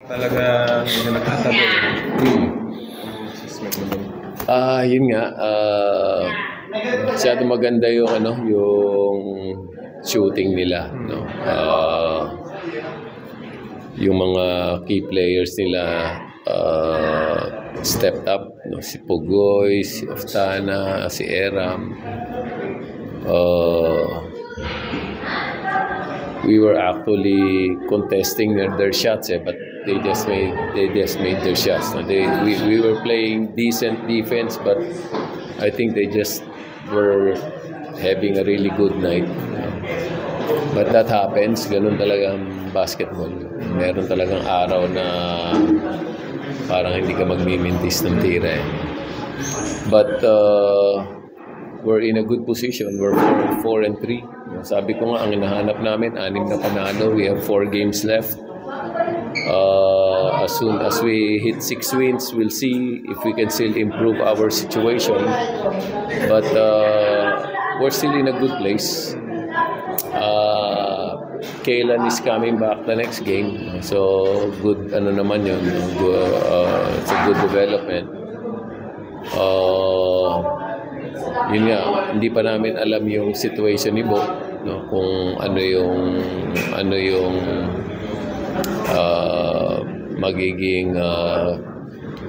Talaga medyo nagtatabi. Yun nga, masyado maganda yung yung shooting nila, no. Yung mga key players nila stepped up, no, si Pugoy, si Oftana, si Eram. We were actually contesting their shots, but they just made their shots. We were playing decent defense, but I think they just were having a really good night. But that happens. Ganun talagang basketball. Meron talagang araw na parang hindi ka magmimintis ng tira. But we're in a good position. We're 4-3. Sabi ko nga, ang hinahanap namin, 6 na panalo. We have 4 games left. As soon as we hit 6 wins, we'll see if we can still improve our situation. But we're still in a good place. Kailan is coming back the next game. So, good, naman yun. It's a good development. Yun nga, hindi pa namin alam yung situation ni Bo, no? Kung ano yung magiging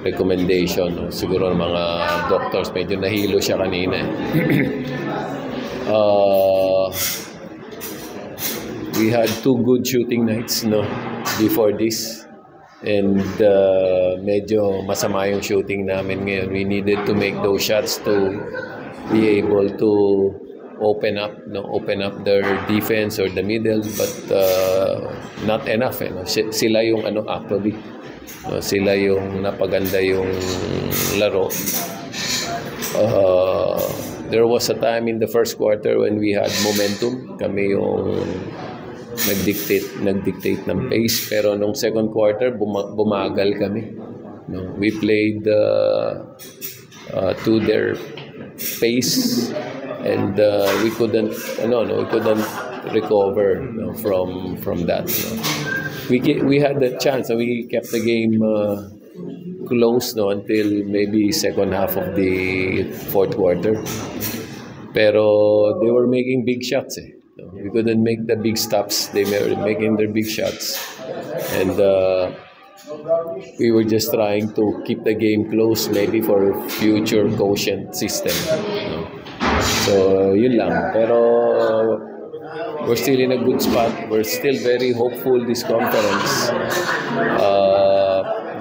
recommendation, no? Siguro ng mga doctors, medyo nahilo siya kanina. We had 2 good shooting nights, no, before this, and medyo masama yung shooting namin ngayon. We needed to make those shots to be able to open up their defense or the middle, but not enough. Sila yung actually, sila yung napaganda yung laro. There was a time in the first quarter when we had momentum. Kami yung nag-dictate ng pace, pero nung second quarter bumagal kami. No, we played to their pace, and we couldn't recover, no, from that. No. We had the chance, and we kept the game close, no, until maybe second half of the fourth quarter. Pero they were making big shots. We couldn't make the big stops. They were making their big shots, and we were just trying to keep the game close, maybe for future quotient system. So yun lang. Pero we're still in a good spot. We're still very hopeful this conference.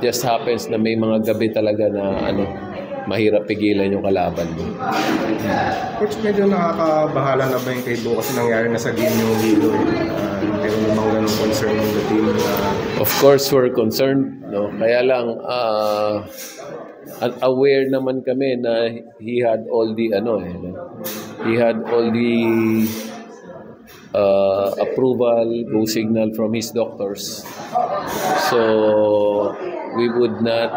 Just happens na may mga gabi talaga na mahirap pigilan yung kalaban mo. Coach, medyo nakakabahala na ba yung kay Bo kasi nangyari na sa game yung Lilo? Pero namang ganun concern yung the team? Of course, we're concerned. No? Kaya lang, aware naman kami na he had all the approval, go signal from his doctors. So we would not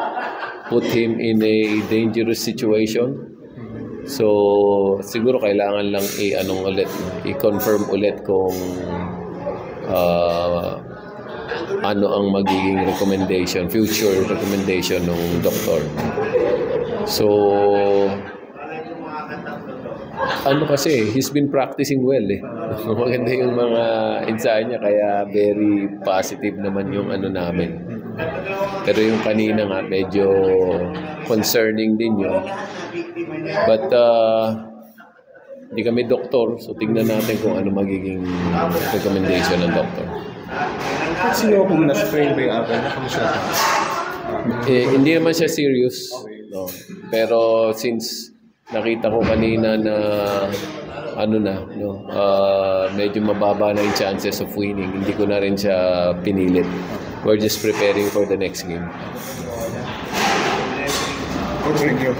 put him in a dangerous situation. So siguro kailangan lang i-confirm ulit kung ano ang magiging future recommendation ng doktor. So kasi he's been practicing well. Maganda yung mga ensayo niya, kaya very positive naman yung namin. Pero yung kanina nga medyo concerning din yun. But hindi kami doktor, so tignan natin kung ano magiging recommendation ng doktor. Sino kung na-sprain ba yung akin? Hindi naman siya serious. No. Pero since nakita ko kanina na medyo mababa na yung chances of winning, hindi ko na rin siya pinilit. We're just preparing for the next game. Thank you.